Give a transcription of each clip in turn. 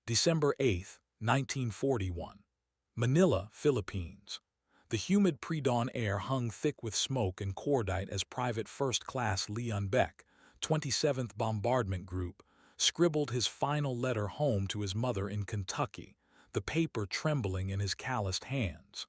December 8, 1941. Manila, Philippines. The humid pre-dawn air hung thick with smoke and cordite as Private First Class Leon Beck, 27th Bombardment Group, scribbled his final letter home to his mother in Kentucky, the paper trembling in his calloused hands.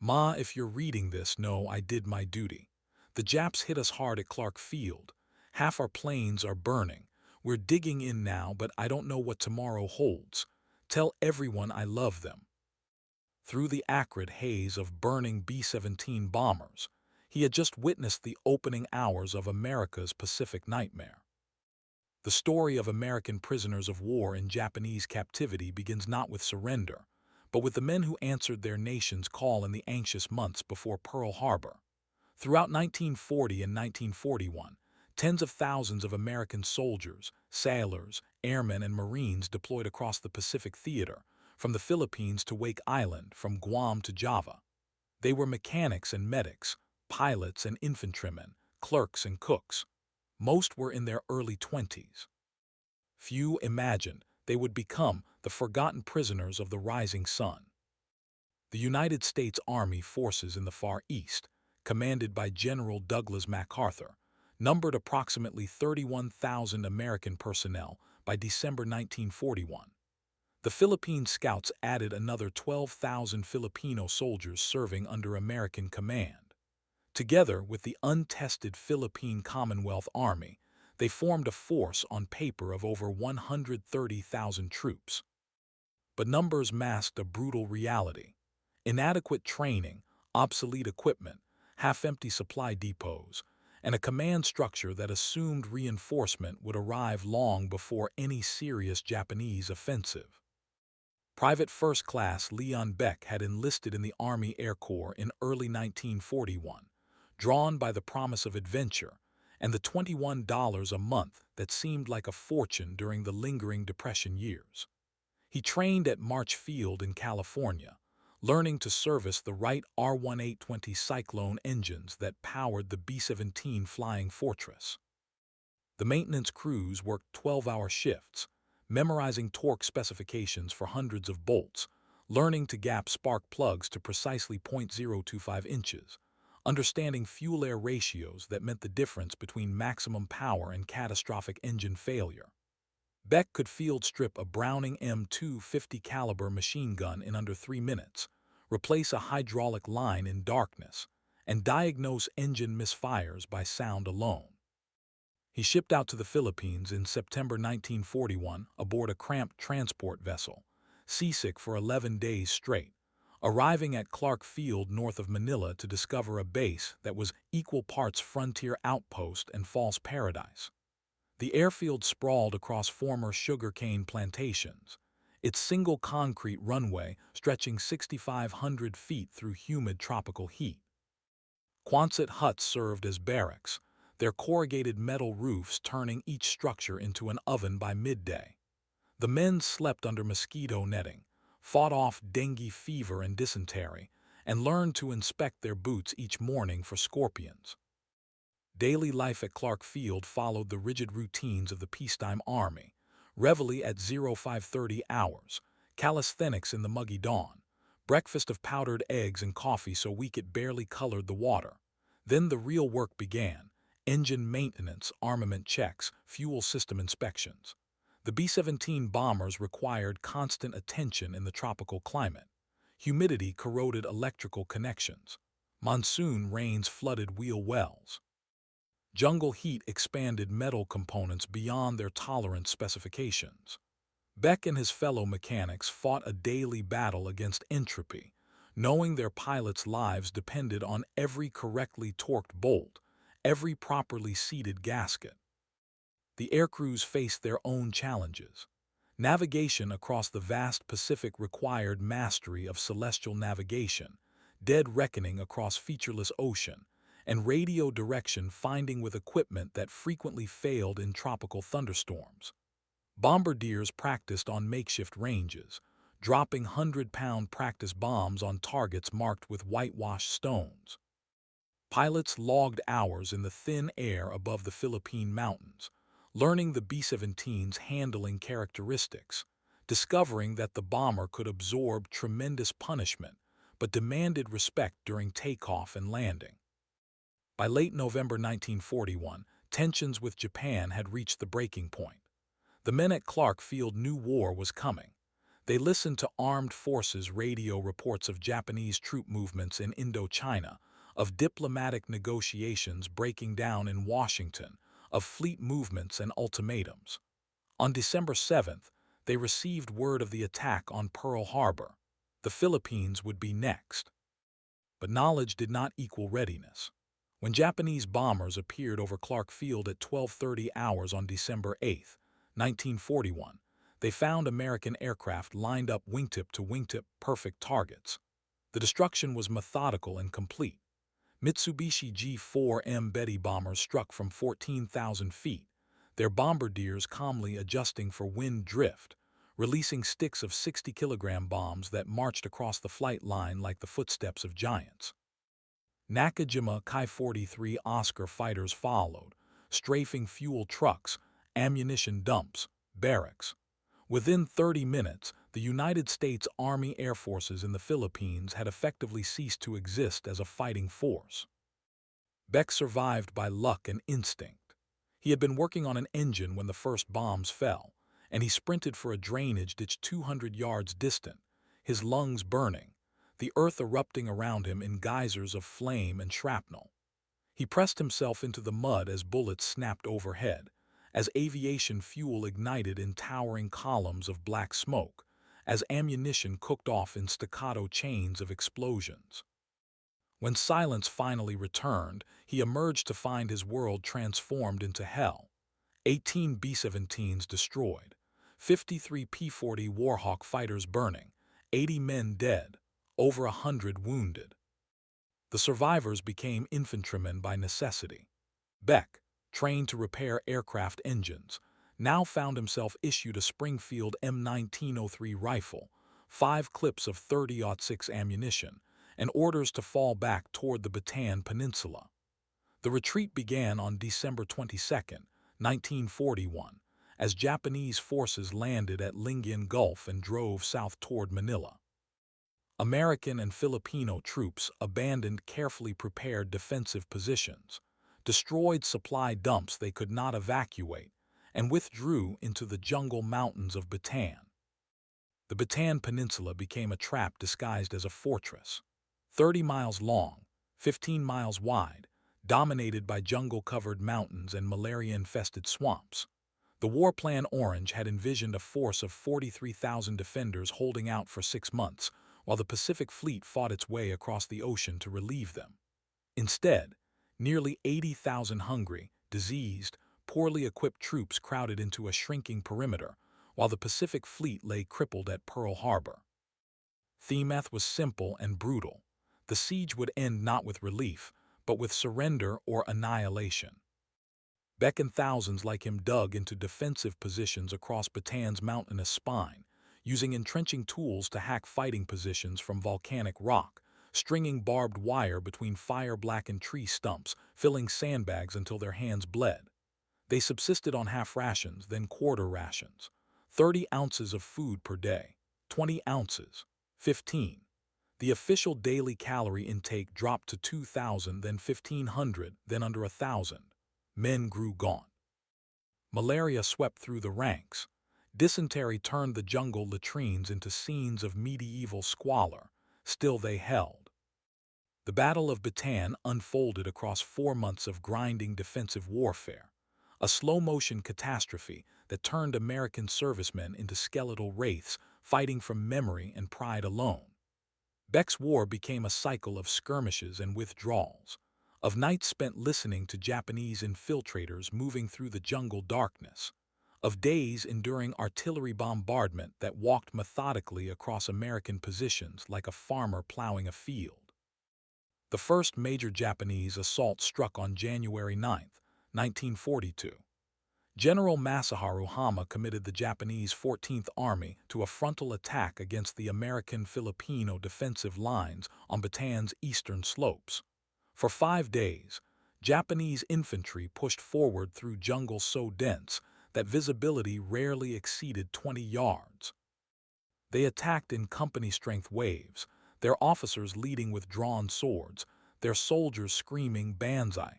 "Ma, if you're reading this, know I did my duty. The Japs hit us hard at Clark Field. Half our planes are burning. We're digging in now, but I don't know what tomorrow holds. Tell everyone I love them." Through the acrid haze of burning B-17 bombers, he had just witnessed the opening hours of America's Pacific nightmare. The story of American prisoners of war in Japanese captivity begins not with surrender, but with the men who answered their nation's call in the anxious months before Pearl Harbor. Throughout 1940 and 1941, tens of thousands of American soldiers, sailors, airmen, and Marines deployed across the Pacific theater, from the Philippines to Wake Island, from Guam to Java. They were mechanics and medics, pilots and infantrymen, clerks and cooks. Most were in their early 20s. Few imagined they would become the forgotten prisoners of the rising sun. The United States Army forces in the Far East, commanded by General Douglas MacArthur, numbered approximately 31,000 American personnel by December 1941. The Philippine Scouts added another 12,000 Filipino soldiers serving under American command. Together with the untested Philippine Commonwealth Army, they formed a force on paper of over 130,000 troops. But numbers masked a brutal reality: inadequate training, obsolete equipment, half-empty supply depots, and a command structure that assumed reinforcement would arrive long before any serious Japanese offensive. Private First Class Leon Beck had enlisted in the Army Air Corps in early 1941, drawn by the promise of adventure and the $21 a month that seemed like a fortune during the lingering Depression years. He trained at March Field in California, learning to service the Wright R-1820 Cyclone engines that powered the B-17 Flying Fortress. The maintenance crews worked 12-hour shifts, memorizing torque specifications for hundreds of bolts, learning to gap spark plugs to precisely .025 inches, understanding fuel-air ratios that meant the difference between maximum power and catastrophic engine failure. Beck could field strip a Browning M250 caliber machine gun in under 3 minutes, replace a hydraulic line in darkness, and diagnose engine misfires by sound alone. He shipped out to the Philippines in September 1941 aboard a cramped transport vessel, seasick for 11 days straight, arriving at Clark Field north of Manila to discover a base that was equal parts frontier outpost and false paradise. The airfield sprawled across former sugarcane plantations, its single concrete runway stretching 6,500 feet through humid tropical heat. Quonset huts served as barracks, their corrugated metal roofs turning each structure into an oven by midday. The men slept under mosquito netting, fought off dengue fever and dysentery, and learned to inspect their boots each morning for scorpions. Daily life at Clark Field followed the rigid routines of the peacetime army: reveille at 0530 hours, calisthenics in the muggy dawn, breakfast of powdered eggs and coffee so weak it barely colored the water. Then the real work began: engine maintenance, armament checks, fuel system inspections. The B-17 bombers required constant attention in the tropical climate. Humidity corroded electrical connections. Monsoon rains flooded wheel wells. Jungle heat expanded metal components beyond their tolerance specifications. Beck and his fellow mechanics fought a daily battle against entropy, knowing their pilots' lives depended on every correctly torqued bolt, every properly seated gasket. The aircrews faced their own challenges. Navigation across the vast Pacific required mastery of celestial navigation, dead reckoning across featureless ocean, and radio direction finding with equipment that frequently failed in tropical thunderstorms. Bombardiers practiced on makeshift ranges, dropping 100-pound practice bombs on targets marked with whitewashed stones. Pilots logged hours in the thin air above the Philippine mountains, learning the B-17's handling characteristics, discovering that the bomber could absorb tremendous punishment but demanded respect during takeoff and landing. By late November 1941, tensions with Japan had reached the breaking point. The men at Clark Field knew war was coming. They listened to armed forces radio reports of Japanese troop movements in Indochina, of diplomatic negotiations breaking down in Washington, of fleet movements and ultimatums. On December 7th, they received word of the attack on Pearl Harbor. The Philippines would be next. But knowledge did not equal readiness. When Japanese bombers appeared over Clark Field at 12:30 hours on December 8, 1941, they found American aircraft lined up wingtip to wingtip, perfect targets. The destruction was methodical and complete. Mitsubishi G-4M Betty bombers struck from 14,000 feet, their bombardiers calmly adjusting for wind drift, releasing sticks of 60-kilogram bombs that marched across the flight line like the footsteps of giants. Nakajima Ki-43 Oscar fighters followed, strafing fuel trucks, ammunition dumps, barracks. Within 30 minutes, the United States Army Air Forces in the Philippines had effectively ceased to exist as a fighting force. Beck survived by luck and instinct. He had been working on an engine when the first bombs fell, and he sprinted for a drainage ditch 200 yards distant, his lungs burning, the earth erupting around him in geysers of flame and shrapnel. He pressed himself into the mud as bullets snapped overhead, as aviation fuel ignited in towering columns of black smoke, as ammunition cooked off in staccato chains of explosions. When silence finally returned, he emerged to find his world transformed into hell. 18 B-17s destroyed, 53 P-40 Warhawk fighters burning, 80 men dead, over 100 wounded. The survivors became infantrymen by necessity. Beck, trained to repair aircraft engines, now found himself issued a Springfield M1903 rifle, 5 clips of .30-06 ammunition, and orders to fall back toward the Bataan Peninsula. The retreat began on December 22, 1941, as Japanese forces landed at Lingayen Gulf and drove south toward Manila. American and Filipino troops abandoned carefully prepared defensive positions, destroyed supply dumps they could not evacuate, and withdrew into the jungle mountains of Bataan. The Bataan Peninsula became a trap disguised as a fortress. 30 miles long, 15 miles wide, dominated by jungle-covered mountains and malaria-infested swamps. The War Plan Orange had envisioned a force of 43,000 defenders holding out for 6 months, while the Pacific Fleet fought its way across the ocean to relieve them. Instead, nearly 80,000 hungry, diseased, poorly equipped troops crowded into a shrinking perimeter, while the Pacific Fleet lay crippled at Pearl Harbor. Themath was simple and brutal. The siege would end not with relief, but with surrender or annihilation. Beck and thousands like him dug into defensive positions across Bataan's mountainous spine, using entrenching tools to hack fighting positions from volcanic rock, stringing barbed wire between fire-blackened tree stumps, filling sandbags until their hands bled. They subsisted on half rations, then quarter rations, 30 ounces of food per day, 20 ounces, 15. The official daily calorie intake dropped to 2,000, then 1,500, then under 1,000. Men grew gaunt. Malaria swept through the ranks. Dysentery turned the jungle latrines into scenes of medieval squalor. Still they held. The Battle of Bataan unfolded across 4 months of grinding defensive warfare, a slow-motion catastrophe that turned American servicemen into skeletal wraiths fighting from memory and pride alone. Beck's war became a cycle of skirmishes and withdrawals, of nights spent listening to Japanese infiltrators moving through the jungle darkness, of days enduring artillery bombardment that walked methodically across American positions like a farmer plowing a field. The first major Japanese assault struck on January 9, 1942. General Masaharu Hama committed the Japanese 14th Army to a frontal attack against the American-Filipino defensive lines on Bataan's eastern slopes. For 5 days, Japanese infantry pushed forward through jungle so dense that visibility rarely exceeded 20 yards. They attacked in company-strength waves, their officers leading with drawn swords, their soldiers screaming "Banzai"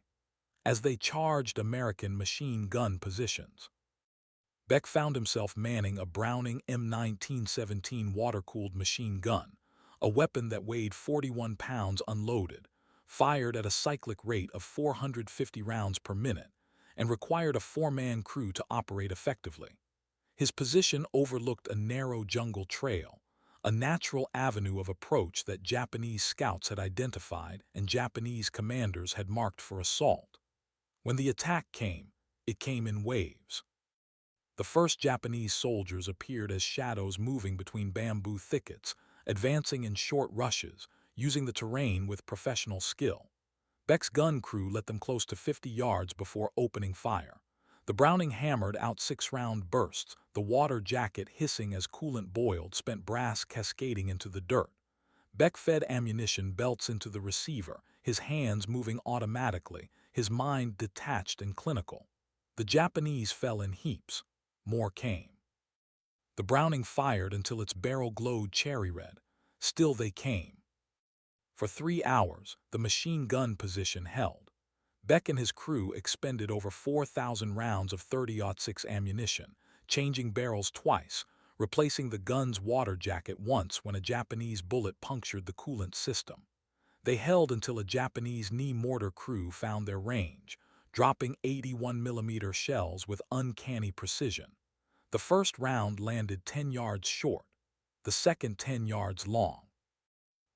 as they charged American machine gun positions. Beck found himself manning a Browning M1917 water-cooled machine gun, a weapon that weighed 41 pounds unloaded, fired at a cyclic rate of 450 rounds per minute, and required a four-man crew to operate effectively. His position overlooked a narrow jungle trail, a natural avenue of approach that Japanese scouts had identified and Japanese commanders had marked for assault. When the attack came, it came in waves. The first Japanese soldiers appeared as shadows moving between bamboo thickets, advancing in short rushes, using the terrain with professional skill. Beck's gun crew let them close to 50 yards before opening fire. The Browning hammered out 6-round bursts, the water jacket hissing as coolant boiled, spent brass cascading into the dirt. Beck fed ammunition belts into the receiver, his hands moving automatically, his mind detached and clinical. The Japanese fell in heaps. More came. The Browning fired until its barrel glowed cherry red. Still they came. For 3 hours, the machine gun position held. Beck and his crew expended over 4,000 rounds of .30-06 ammunition, changing barrels twice, replacing the gun's water jacket once when a Japanese bullet punctured the coolant system. They held until a Japanese knee mortar crew found their range, dropping 81mm shells with uncanny precision. The first round landed 10 yards short, the second 10 yards long.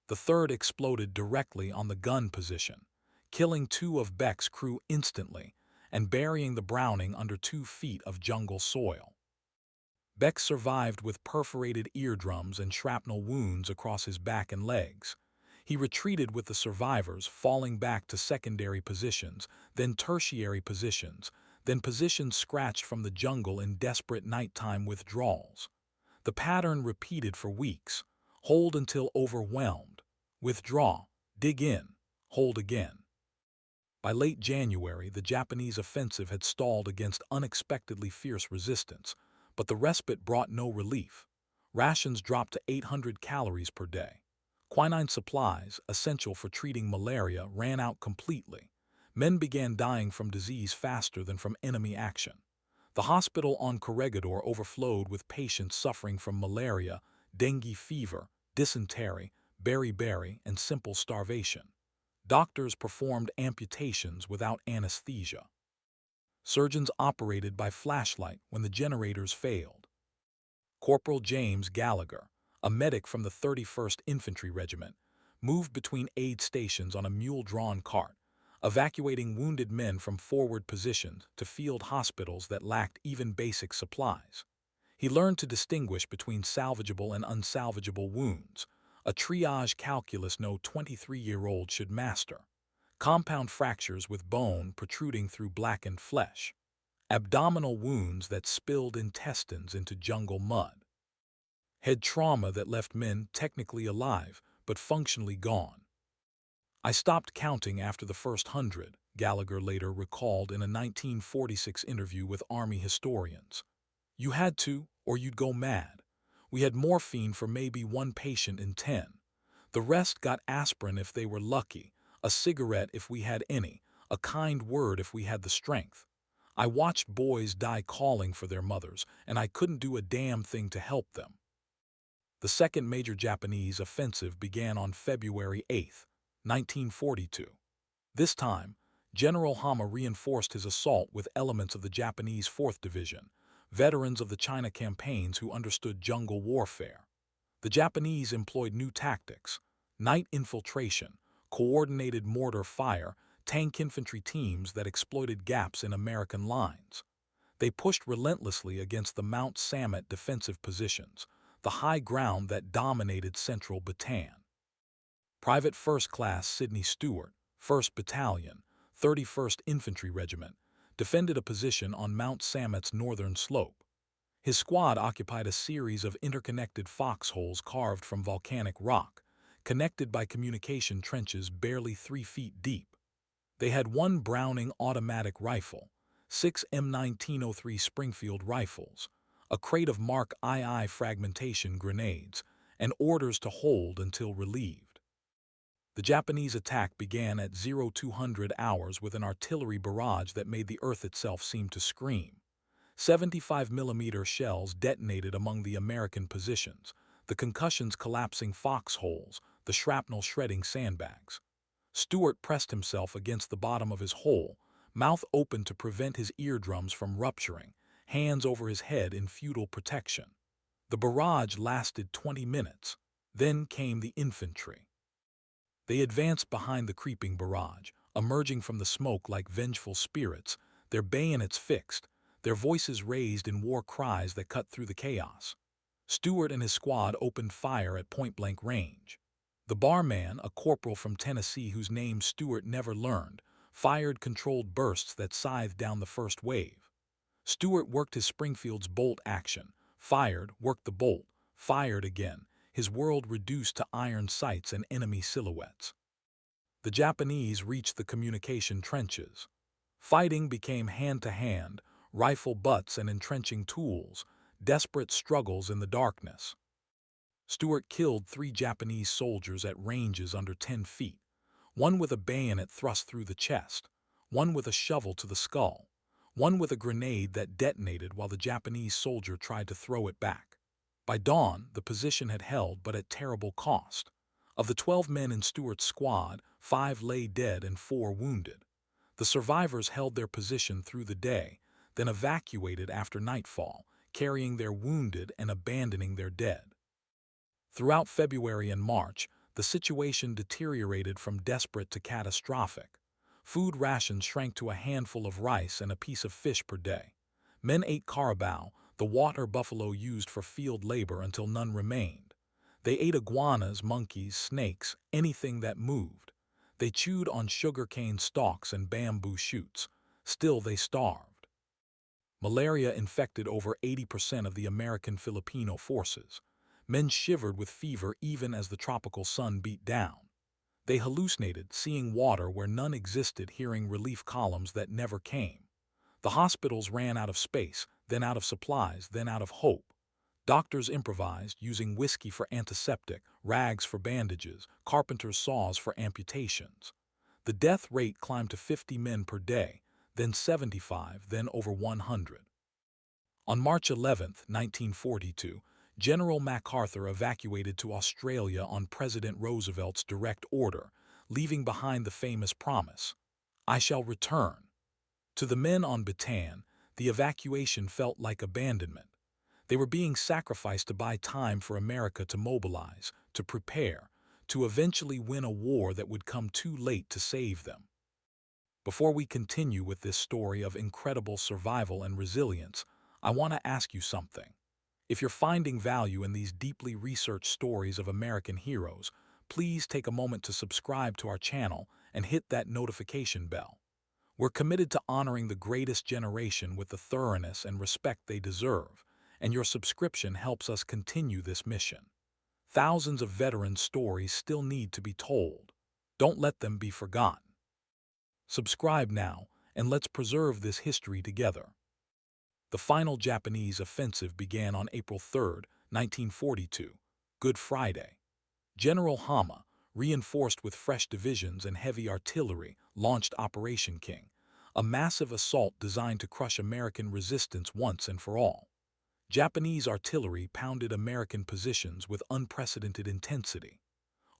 The third exploded directly on the gun position, killing 2 of Beck's crew instantly and burying the Browning under 2 feet of jungle soil. Beck survived with perforated eardrums and shrapnel wounds across his back and legs. He retreated with the survivors, falling back to secondary positions, then tertiary positions, then positions scratched from the jungle in desperate nighttime withdrawals. The pattern repeated for weeks. Hold until overwhelmed. Withdraw. Dig in. Hold again. By late January, the Japanese offensive had stalled against unexpectedly fierce resistance, but the respite brought no relief. Rations dropped to 800 calories per day. Quinine supplies, essential for treating malaria, ran out completely. Men began dying from disease faster than from enemy action. The hospital on Corregidor overflowed with patients suffering from malaria, dengue fever, dysentery, beriberi, and simple starvation. Doctors performed amputations without anesthesia. Surgeons operated by flashlight when the generators failed. Corporal James Gallagher, a medic from the 31st Infantry Regiment, moved between aid stations on a mule-drawn cart, evacuating wounded men from forward positions to field hospitals that lacked even basic supplies. He learned to distinguish between salvageable and unsalvageable wounds, a triage calculus no 23-year-old should master. Compound fractures with bone protruding through blackened flesh. Abdominal wounds that spilled intestines into jungle mud. Head trauma that left men technically alive but functionally gone. I stopped counting after the first 100, Gallagher later recalled in a 1946 interview with Army historians. You had to, or you'd go mad. We had morphine for maybe 1 patient in 10. The rest got aspirin if they were lucky, a cigarette if we had any, a kind word if we had the strength. I watched boys die calling for their mothers, and I couldn't do a damn thing to help them. The second major Japanese offensive began on February 8, 1942. This time, General Hama reinforced his assault with elements of the Japanese 4th Division, veterans of the China campaigns who understood jungle warfare. The Japanese employed new tactics: night infiltration, coordinated mortar fire, tank infantry teams that exploited gaps in American lines. They pushed relentlessly against the Mount Samet defensive positions, the high ground that dominated central Bataan. Private First Class Sidney Stewart, 1st Battalion, 31st Infantry Regiment, defended a position on Mount Samet's northern slope. His squad occupied a series of interconnected foxholes carved from volcanic rock, connected by communication trenches barely 3 feet deep. They had 1 Browning automatic rifle, 6 M1903 Springfield rifles, a crate of Mark II fragmentation grenades, and orders to hold until relieved. The Japanese attack began at 0200 hours with an artillery barrage that made the earth itself seem to scream. 75mm shells detonated among the American positions, the concussions collapsing foxholes, the shrapnel shredding sandbags. Stuart pressed himself against the bottom of his hole, mouth open to prevent his eardrums from rupturing, hands over his head in futile protection. The barrage lasted 20 minutes. Then came the infantry. They advanced behind the creeping barrage, emerging from the smoke like vengeful spirits, their bayonets fixed, their voices raised in war cries that cut through the chaos. Stuart and his squad opened fire at point-blank range. The barman, a corporal from Tennessee whose name Stuart never learned, fired controlled bursts that scythed down the first wave. Stuart worked his Springfield's bolt action, fired, worked the bolt, fired again, his world reduced to iron sights and enemy silhouettes. The Japanese reached the communication trenches. Fighting became hand-to-hand, rifle butts and entrenching tools, desperate struggles in the darkness. Stuart killed 3 Japanese soldiers at ranges under 10 feet, one with a bayonet thrust through the chest, one with a shovel to the skull, one with a grenade that detonated while the Japanese soldier tried to throw it back. By dawn, the position had held, but at terrible cost. Of the 12 men in Stuart's squad, 5 lay dead and 4 wounded. The survivors held their position through the day, then evacuated after nightfall, carrying their wounded and abandoning their dead. Throughout February and March, the situation deteriorated from desperate to catastrophic. Food rations shrank to a handful of rice and a piece of fish per day. Men ate carabao, the water buffalo used for field labor, until none remained. They ate iguanas, monkeys, snakes, anything that moved. They chewed on sugarcane stalks and bamboo shoots. Still they starved. Malaria infected over 80% of the American Filipino forces. Men shivered with fever even as the tropical sun beat down. They hallucinated, seeing water where none existed, hearing relief columns that never came. The hospitals ran out of space, then out of supplies, then out of hope. Doctors improvised, using whiskey for antiseptic, rags for bandages, carpenter's saws for amputations. The death rate climbed to 50 men per day, then 75, then over 100. On March 11, 1942, General MacArthur evacuated to Australia on President Roosevelt's direct order, leaving behind the famous promise, "I shall return." To the men on Bataan, the evacuation felt like abandonment. They were being sacrificed to buy time for America to mobilize, to prepare, to eventually win a war that would come too late to save them. Before we continue with this story of incredible survival and resilience, I want to ask you something. If you're finding value in these deeply researched stories of American heroes, please take a moment to subscribe to our channel and hit that notification bell. We're committed to honoring the greatest generation with the thoroughness and respect they deserve, and your subscription helps us continue this mission. Thousands of veteran stories still need to be told. Don't let them be forgotten. Subscribe now, and let's preserve this history together. The final Japanese offensive began on April 3, 1942, Good Friday. General Hama, reinforced with fresh divisions and heavy artillery, launched Operation King, a massive assault designed to crush American resistance once and for all. Japanese artillery pounded American positions with unprecedented intensity.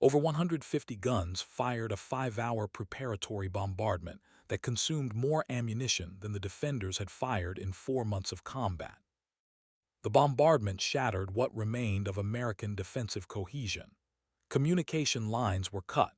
Over 150 guns fired a 5-hour preparatory bombardment that consumed more ammunition than the defenders had fired in 4 months of combat. The bombardment shattered what remained of American defensive cohesion. Communication lines were cut.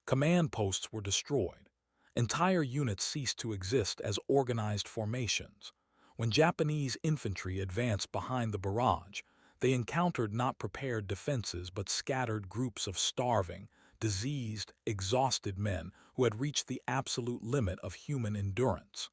Command posts were destroyed. Entire units ceased to exist as organized formations. When Japanese infantry advanced behind the barrage, they encountered not prepared defenses but scattered groups of starving, diseased, exhausted men who had reached the absolute limit of human endurance.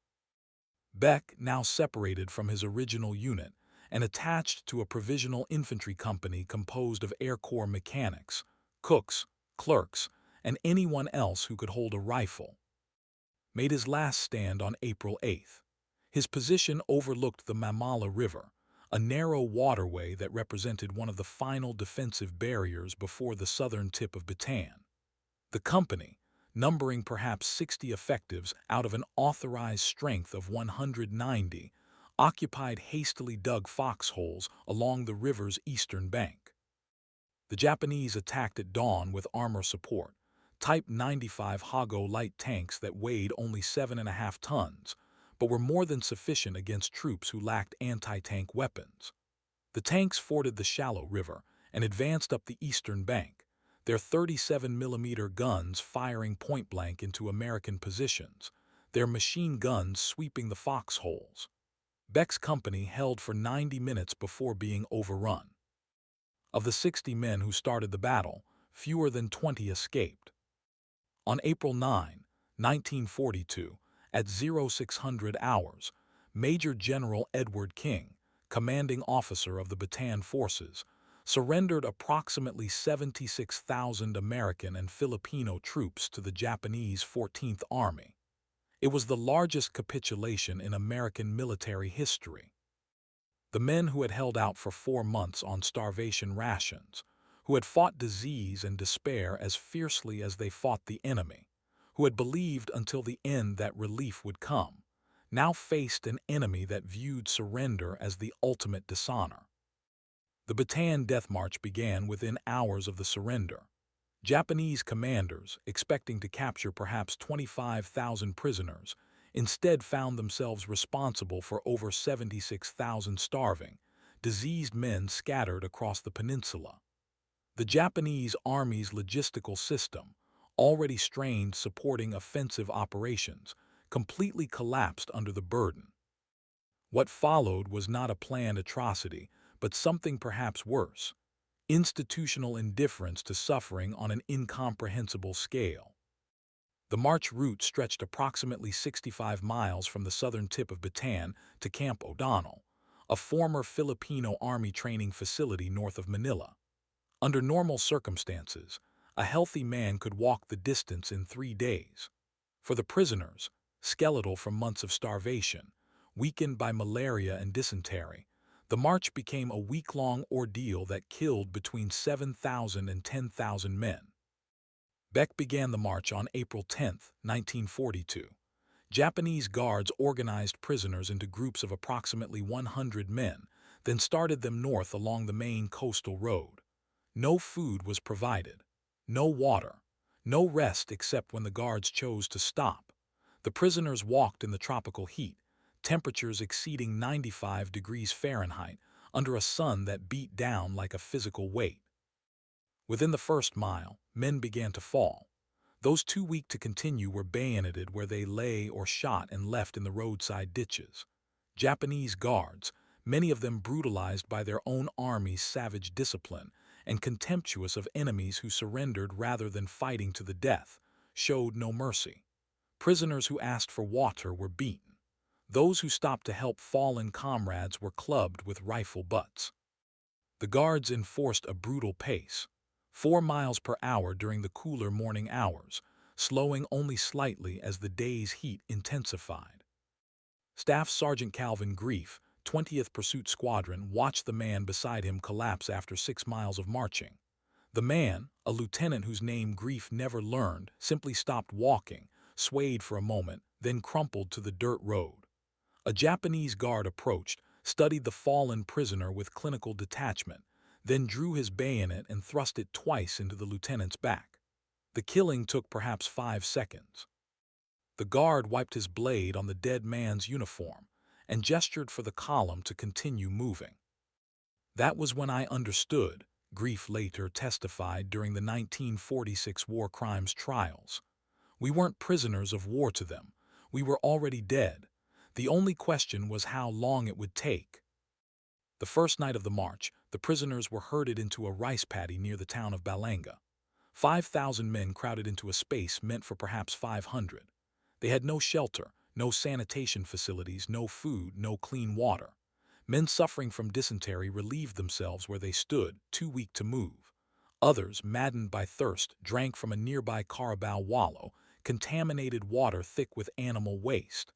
Beck, now separated from his original unit and attached to a provisional infantry company composed of Air Corps mechanics, cooks, clerks, and anyone else who could hold a rifle, made his last stand on April 8th. His position overlooked the Mamala River, a narrow waterway that represented one of the final defensive barriers before the southern tip of Bataan. The company, numbering perhaps 60 effectives out of an authorized strength of 190, occupied hastily dug foxholes along the river's eastern bank. The Japanese attacked at dawn with armor support, Type 95 Hago light tanks that weighed only 7.5 tons, but were more than sufficient against troops who lacked anti-tank weapons. The tanks forded the shallow river and advanced up the eastern bank, their 37mm guns firing point-blank into American positions, their machine guns sweeping the foxholes. Beck's company held for 90 minutes before being overrun. Of the 60 men who started the battle, fewer than 20 escaped. On April 9, 1942, at 0600 hours, Major General Edward King, commanding officer of the Bataan forces, surrendered approximately 76,000 American and Filipino troops to the Japanese 14th Army. It was the largest capitulation in American military history. The men who had held out for 4 months on starvation rations, who had fought disease and despair as fiercely as they fought the enemy, who had believed until the end that relief would come, now faced an enemy that viewed surrender as the ultimate dishonor. The Bataan Death March began within hours of the surrender. Japanese commanders, expecting to capture perhaps 25,000 prisoners, instead found themselves responsible for over 76,000 starving, diseased men scattered across the peninsula. The Japanese Army's logistical system, already strained supporting offensive operations, completely collapsed under the burden. What followed was not a planned atrocity, but something perhaps worse: institutional indifference to suffering on an incomprehensible scale. The march route stretched approximately 65 miles from the southern tip of Bataan to Camp O'Donnell, a former Filipino Army training facility north of Manila. Under normal circumstances, a healthy man could walk the distance in 3 days. For the prisoners, skeletal from months of starvation, weakened by malaria and dysentery, the march became a week-long ordeal that killed between 7,000 and 10,000 men. Beck began the march on April 10, 1942. Japanese guards organized prisoners into groups of approximately 100 men, then started them north along the main coastal road. No food was provided, no water, no rest except when the guards chose to stop. The prisoners walked in the tropical heat, temperatures exceeding 95 degrees Fahrenheit, under a sun that beat down like a physical weight. Within the first mile, men began to fall. Those too weak to continue were bayoneted where they lay or shot and left in the roadside ditches. Japanese guards, many of them brutalized by their own army's savage discipline and contemptuous of enemies who surrendered rather than fighting to the death, showed no mercy. Prisoners who asked for water were beaten. Those who stopped to help fallen comrades were clubbed with rifle butts. The guards enforced a brutal pace, 4 miles per hour during the cooler morning hours, slowing only slightly as the day's heat intensified. Staff Sergeant Calvin Graef, 20th Pursuit Squadron, watched the man beside him collapse after 6 miles of marching. The man, a lieutenant whose name Graef never learned, simply stopped walking, swayed for a moment, then crumpled to the dirt road. A Japanese guard approached, studied the fallen prisoner with clinical detachment, then drew his bayonet and thrust it twice into the lieutenant's back. The killing took perhaps 5 seconds. The guard wiped his blade on the dead man's uniform and gestured for the column to continue moving. That was when I understood, Graef later testified during the 1946 war crimes trials. We weren't prisoners of war to them. We were already dead. The only question was how long it would take. The first night of the march, the prisoners were herded into a rice paddy near the town of Balanga. 5,000 men crowded into a space meant for perhaps 500. They had no shelter, no sanitation facilities, no food, no clean water. Men suffering from dysentery relieved themselves where they stood, too weak to move. Others, maddened by thirst, drank from a nearby carabao wallow, contaminated water thick with animal waste.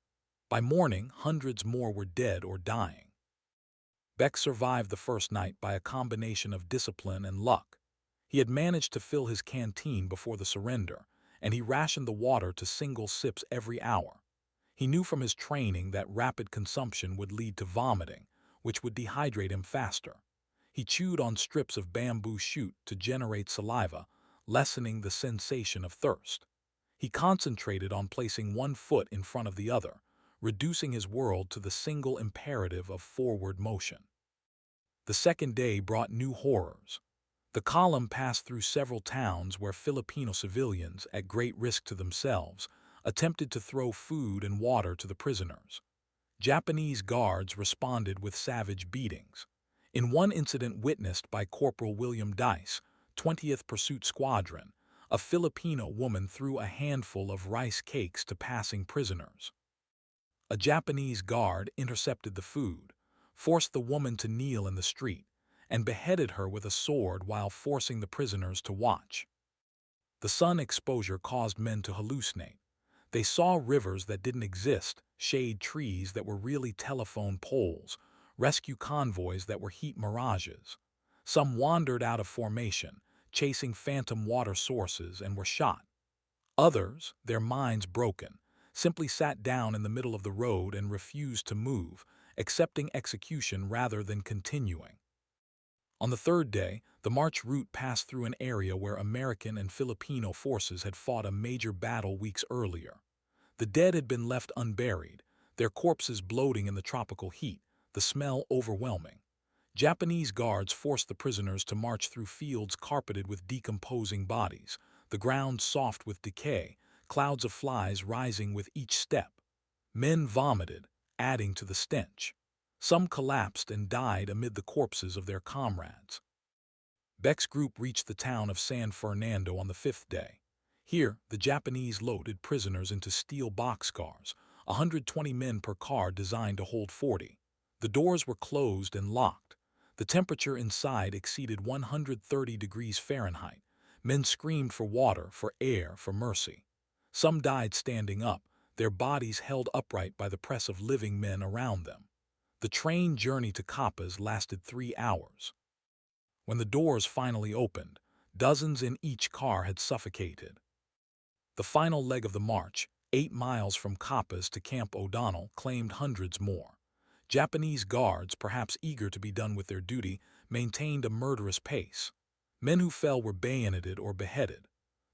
By morning, hundreds more were dead or dying. Beck survived the first night by a combination of discipline and luck. He had managed to fill his canteen before the surrender, and he rationed the water to single sips every hour. He knew from his training that rapid consumption would lead to vomiting, which would dehydrate him faster. He chewed on strips of bamboo shoot to generate saliva, lessening the sensation of thirst. He concentrated on placing one foot in front of the other, reducing his world to the single imperative of forward motion. The second day brought new horrors. The column passed through several towns where Filipino civilians, at great risk to themselves, attempted to throw food and water to the prisoners. Japanese guards responded with savage beatings. In one incident witnessed by Corporal William Dice, 20th Pursuit Squadron, a Filipino woman threw a handful of rice cakes to passing prisoners. A Japanese guard intercepted the food, forced the woman to kneel in the street, and beheaded her with a sword while forcing the prisoners to watch. The sun exposure caused men to hallucinate. They saw rivers that didn't exist, shade trees that were really telephone poles, rescue convoys that were heat mirages. Some wandered out of formation, chasing phantom water sources, and were shot. Others, their minds broken, simply sat down in the middle of the road and refused to move, accepting execution rather than continuing. On the third day, the march route passed through an area where American and Filipino forces had fought a major battle weeks earlier. The dead had been left unburied, their corpses bloating in the tropical heat, the smell overwhelming. Japanese guards forced the prisoners to march through fields carpeted with decomposing bodies, the ground soft with decay, clouds of flies rising with each step. Men vomited, adding to the stench. Some collapsed and died amid the corpses of their comrades. Beck's group reached the town of San Fernando on the fifth day. Here, the Japanese loaded prisoners into steel boxcars, 120 men per car designed to hold 40. The doors were closed and locked. The temperature inside exceeded 130 degrees Fahrenheit. Men screamed for water, for air, for mercy. Some died standing up, their bodies held upright by the press of living men around them. The train journey to Capas lasted 3 hours. When the doors finally opened, dozens in each car had suffocated. The final leg of the march, 8 miles from Capas to Camp O'Donnell, claimed hundreds more. Japanese guards, perhaps eager to be done with their duty, maintained a murderous pace. Men who fell were bayoneted or beheaded.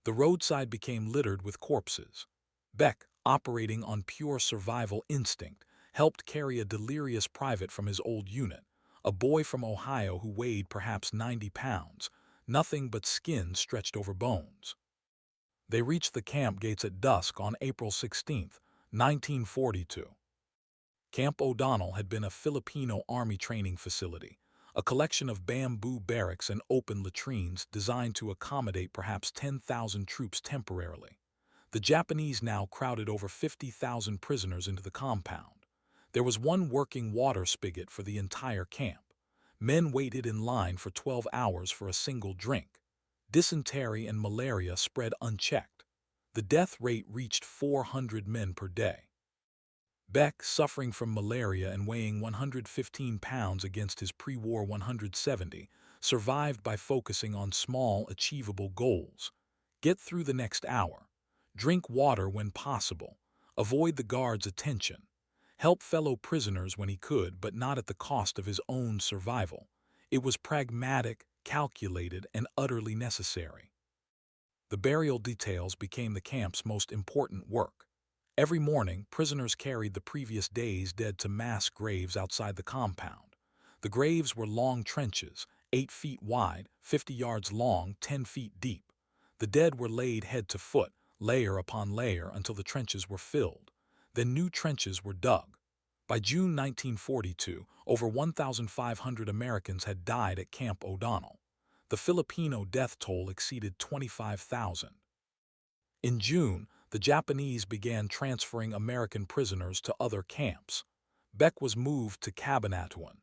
The roadside became littered with corpses. Beck, operating on pure survival instinct, helped carry a delirious private from his old unit, a boy from Ohio who weighed perhaps 90 pounds, nothing but skin stretched over bones. They reached the camp gates at dusk on April 16, 1942. Camp O'Donnell had been a Filipino Army training facility, a collection of bamboo barracks and open latrines designed to accommodate perhaps 10,000 troops temporarily. The Japanese now crowded over 50,000 prisoners into the compound. There was one working water spigot for the entire camp. Men waited in line for 12 hours for a single drink. Dysentery and malaria spread unchecked. The death rate reached 400 men per day. Beck, suffering from malaria and weighing 115 pounds against his pre-war 170, survived by focusing on small, achievable goals. Get through the next hour. Drink water when possible. Avoid the guards' attention. Help fellow prisoners when he could, but not at the cost of his own survival. It was pragmatic, calculated, and utterly necessary. The burial details became the camp's most important work. Every morning, prisoners carried the previous day's dead to mass graves outside the compound. The graves were long trenches, 8 feet wide, 50 yards long, 10 feet deep. The dead were laid head to foot, layer upon layer, until the trenches were filled. Then new trenches were dug. By June 1942, over 1,500 Americans had died at Camp O'Donnell. The Filipino death toll exceeded 25,000. In June, the Japanese began transferring American prisoners to other camps. Beck was moved to Cabanatuan,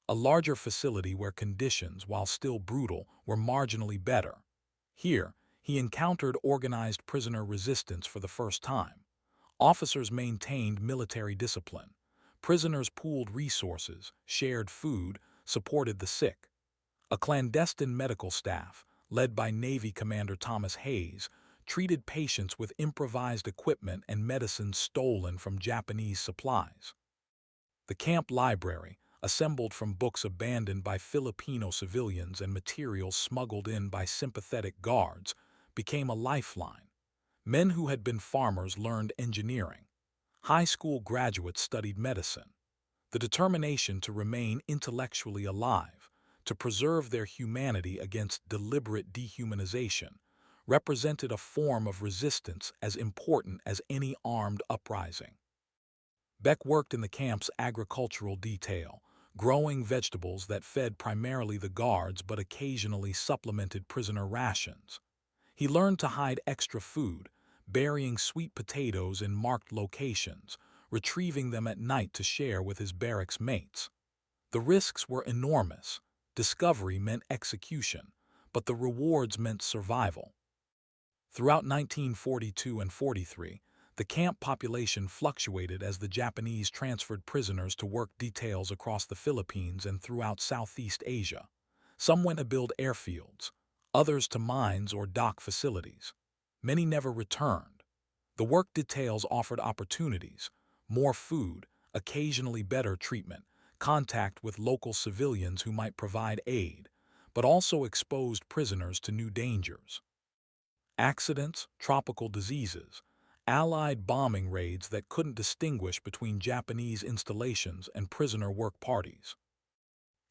a larger facility where conditions, while still brutal, were marginally better. Here, he encountered organized prisoner resistance for the first time. Officers maintained military discipline. Prisoners pooled resources, shared food, supported the sick. A clandestine medical staff, led by Navy Commander Thomas Hayes, treated patients with improvised equipment and medicines stolen from Japanese supplies. The camp library, assembled from books abandoned by Filipino civilians and materials smuggled in by sympathetic guards, became a lifeline. Men who had been farmers learned engineering. High school graduates studied medicine. The determination to remain intellectually alive, to preserve their humanity against deliberate dehumanization, represented a form of resistance as important as any armed uprising. Beck worked in the camp's agricultural detail, growing vegetables that fed primarily the guards but occasionally supplemented prisoner rations. He learned to hide extra food, burying sweet potatoes in marked locations, retrieving them at night to share with his barracks mates. The risks were enormous. Discovery meant execution, but the rewards meant survival. Throughout 1942 and 43, the camp population fluctuated as the Japanese transferred prisoners to work details across the Philippines and throughout Southeast Asia. Some went to build airfields, others to mines or dock facilities. Many never returned. The work details offered opportunities, more food, occasionally better treatment, contact with local civilians who might provide aid, but also exposed prisoners to new dangers. Accidents, tropical diseases, Allied bombing raids that couldn't distinguish between Japanese installations and prisoner work parties.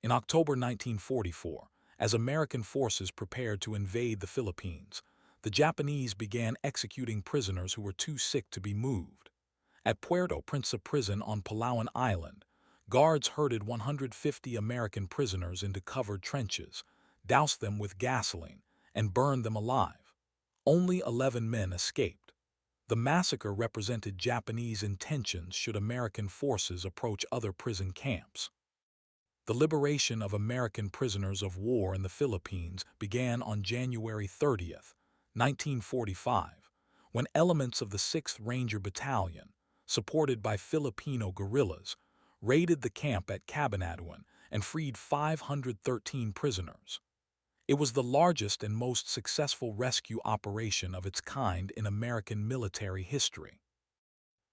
In October 1944, as American forces prepared to invade the Philippines, the Japanese began executing prisoners who were too sick to be moved. At Puerto Princesa prison on Palawan Island, guards herded 150 American prisoners into covered trenches, doused them with gasoline, and burned them alive. Only 11 men escaped. The massacre represented Japanese intentions should American forces approach other prison camps. The liberation of American prisoners of war in the Philippines began on January 30, 1945, when elements of the 6th Ranger Battalion, supported by Filipino guerrillas, raided the camp at Cabanatuan and freed 513 prisoners. It was the largest and most successful rescue operation of its kind in American military history.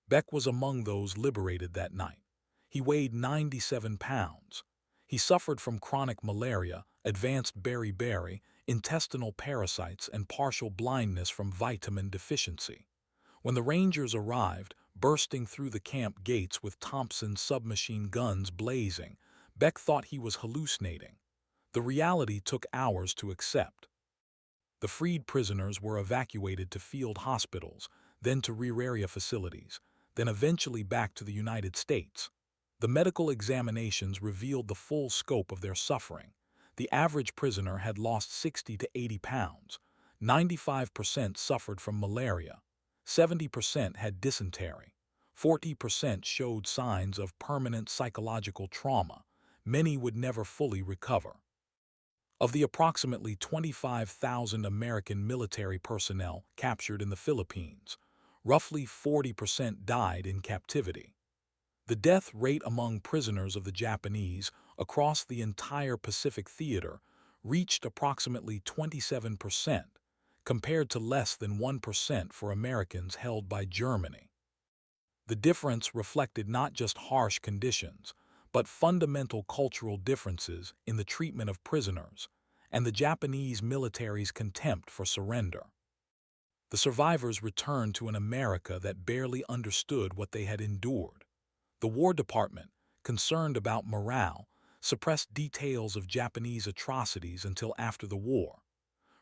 Beck was among those liberated that night. He weighed 97 pounds. He suffered from chronic malaria, advanced beriberi, intestinal parasites, and partial blindness from vitamin deficiency. When the Rangers arrived, bursting through the camp gates with Thompson submachine guns blazing, Beck thought he was hallucinating. The reality took hours to accept. The freed prisoners were evacuated to field hospitals, then to rear area facilities, then eventually back to the United States. The medical examinations revealed the full scope of their suffering. The average prisoner had lost 60 to 80 pounds. 95% suffered from malaria. 70% had dysentery. 40% showed signs of permanent psychological trauma. Many would never fully recover. Of the approximately 25,000 American military personnel captured in the Philippines, roughly 40% died in captivity. The death rate among prisoners of the Japanese across the entire Pacific theater reached approximately 27%, compared to less than 1% for Americans held by Germany. The difference reflected not just harsh conditions, but fundamental cultural differences in the treatment of prisoners and the Japanese military's contempt for surrender. The survivors returned to an America that barely understood what they had endured. The War Department, concerned about morale, suppressed details of Japanese atrocities until after the war.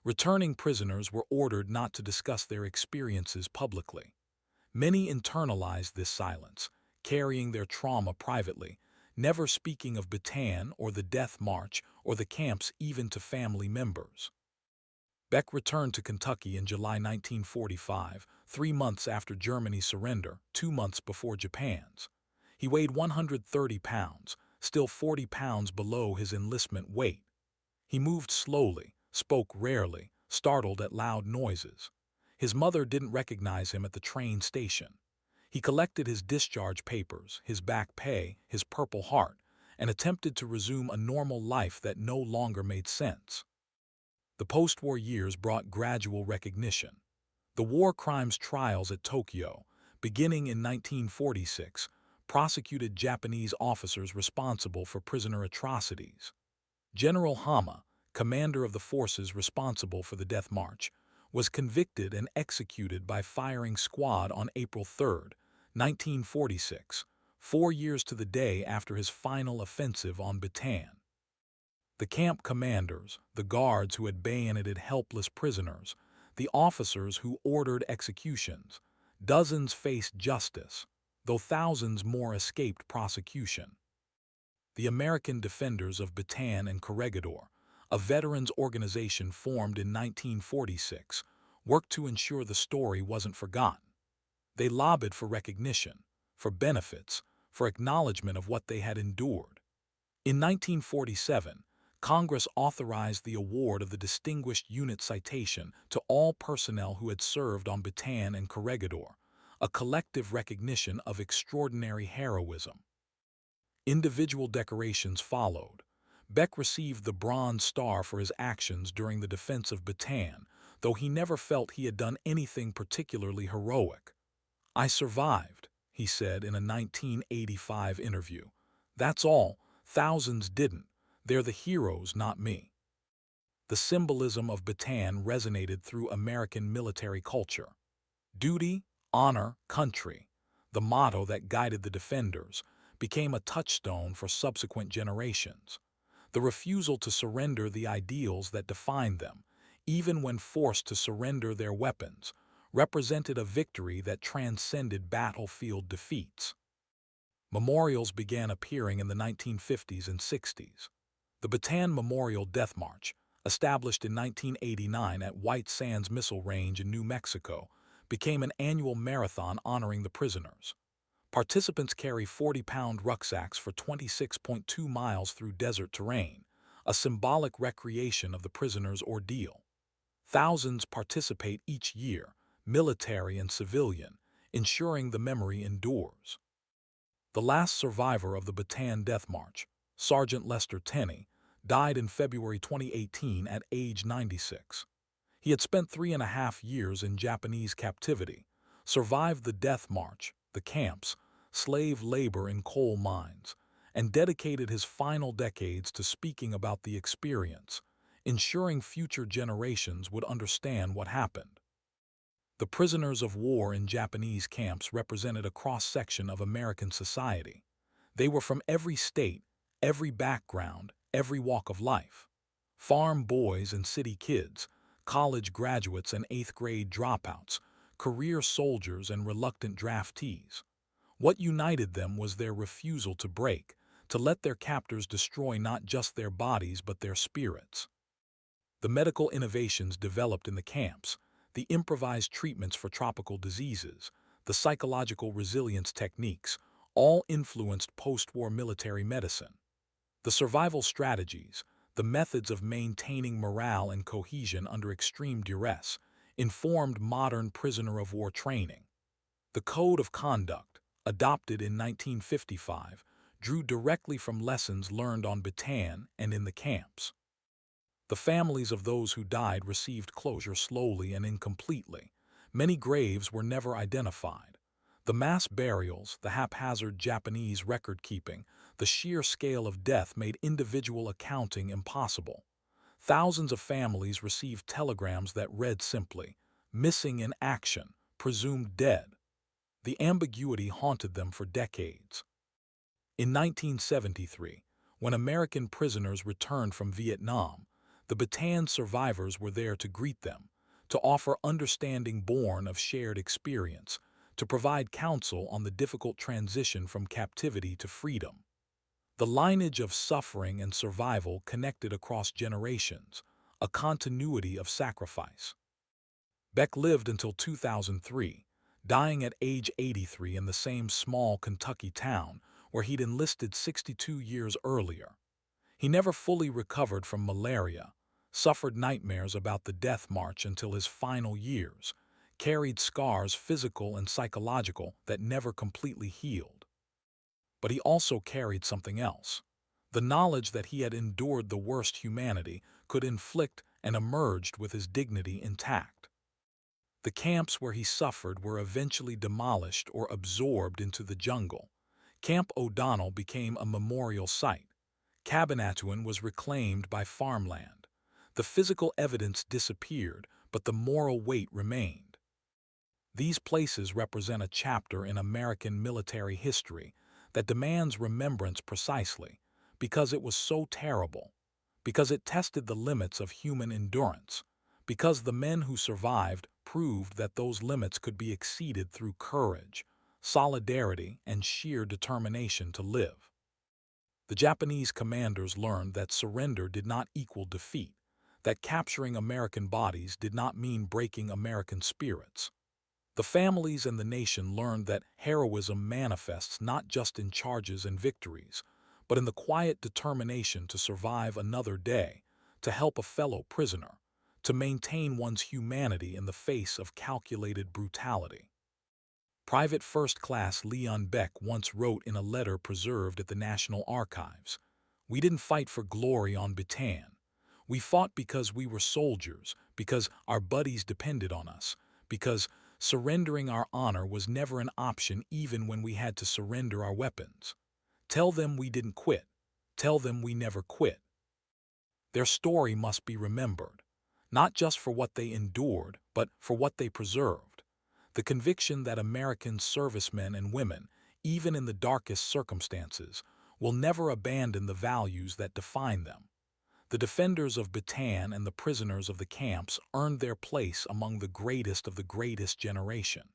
Returning prisoners were ordered not to discuss their experiences publicly. Many internalized this silence, carrying their trauma privately, never speaking of Bataan or the Death March or the camps even to family members. Beck returned to Kentucky in July 1945, 3 months after Germany's surrender, 2 months before Japan's. He weighed 130 pounds, still 40 pounds below his enlistment weight. He moved slowly, spoke rarely, startled at loud noises. His mother didn't recognize him at the train station. He collected his discharge papers, his back pay, his Purple Heart, and attempted to resume a normal life that no longer made sense. The post-war years brought gradual recognition. The war crimes trials at Tokyo, beginning in 1946, prosecuted Japanese officers responsible for prisoner atrocities. General Hama, commander of the forces responsible for the Death March, was convicted and executed by firing squad on April 3, 1946, 4 years to the day after his final offensive on Bataan. The camp commanders, the guards who had bayoneted helpless prisoners, the officers who ordered executions, dozens faced justice, though thousands more escaped prosecution. The American Defenders of Bataan and Corregidor, a veterans organization formed in 1946, worked to ensure the story wasn't forgotten. They lobbied for recognition, for benefits, for acknowledgement of what they had endured. In 1947, Congress authorized the award of the Distinguished Unit Citation to all personnel who had served on Bataan and Corregidor, a collective recognition of extraordinary heroism. Individual decorations followed. Beck received the Bronze Star for his actions during the defense of Bataan, though he never felt he had done anything particularly heroic. "I survived," he said in a 1985 interview. "That's all. Thousands didn't. They're the heroes, not me." The symbolism of Bataan resonated through American military culture. Duty, honor, country, the motto that guided the defenders, became a touchstone for subsequent generations. The refusal to surrender the ideals that defined them, even when forced to surrender their weapons, represented a victory that transcended battlefield defeats. Memorials began appearing in the 1950s and 60s. The Bataan Memorial Death March, established in 1989 at White Sands Missile Range in New Mexico, became an annual marathon honoring the prisoners. Participants carry 40-pound rucksacks for 26.2 miles through desert terrain, a symbolic recreation of the prisoners' ordeal. Thousands participate each year, military and civilian, ensuring the memory endures. The last survivor of the Bataan Death March, Sergeant Lester Tenney, died in February 2018 at age 96. He had spent 3.5 years in Japanese captivity, survived the Death March, the camps, slave labor in coal mines, and dedicated his final decades to speaking about the experience, ensuring future generations would understand what happened. The prisoners of war in Japanese camps represented a cross-section of American society. They were from every state, every background, every walk of life. Farm boys and city kids, college graduates and 8th grade dropouts, career soldiers and reluctant draftees. What united them was their refusal to break, to let their captors destroy not just their bodies but their spirits. The medical innovations developed in the camps, the improvised treatments for tropical diseases, the psychological resilience techniques, all influenced post-war military medicine. The survival strategies, the methods of maintaining morale and cohesion under extreme duress, informed modern prisoner-of-war training. The Code of Conduct, adopted in 1955, drew directly from lessons learned on Bataan and in the camps. The families of those who died received closure slowly and incompletely. Many graves were never identified. The mass burials, the haphazard Japanese record-keeping, the sheer scale of death made individual accounting impossible. Thousands of families received telegrams that read simply, "Missing in action, presumed dead." The ambiguity haunted them for decades. In 1973, when American prisoners returned from Vietnam, the Bataan survivors were there to greet them, to offer understanding born of shared experience, to provide counsel on the difficult transition from captivity to freedom. The lineage of suffering and survival connected across generations, a continuity of sacrifice. Beck lived until 2003, dying at age 83 in the same small Kentucky town where he'd enlisted 62 years earlier. He never fully recovered from malaria, suffered nightmares about the death march until his final years, carried scars, physical and psychological, that never completely healed. But he also carried something else. The knowledge that he had endured the worst humanity could inflict and emerged with his dignity intact. The camps where he suffered were eventually demolished or absorbed into the jungle. Camp O'Donnell became a memorial site. Cabanatuan was reclaimed by farmland. The physical evidence disappeared, but the moral weight remained. These places represent a chapter in American military history that demands remembrance precisely because it was so terrible, because it tested the limits of human endurance, because the men who survived proved that those limits could be exceeded through courage, solidarity, and sheer determination to live. The Japanese commanders learned that surrender did not equal defeat, that capturing American bodies did not mean breaking American spirits. The families and the nation learned that heroism manifests not just in charges and victories, but in the quiet determination to survive another day, to help a fellow prisoner, to maintain one's humanity in the face of calculated brutality. Private First Class Leon Beck once wrote in a letter preserved at the National Archives, "We didn't fight for glory on Bataan. We fought because we were soldiers, because our buddies depended on us, because surrendering our honor was never an option even when we had to surrender our weapons. Tell them we didn't quit. Tell them we never quit." Their story must be remembered, not just for what they endured, but for what they preserved. The conviction that American servicemen and women, even in the darkest circumstances, will never abandon the values that define them. The defenders of Bataan and the prisoners of the camps earned their place among the greatest of the greatest generation.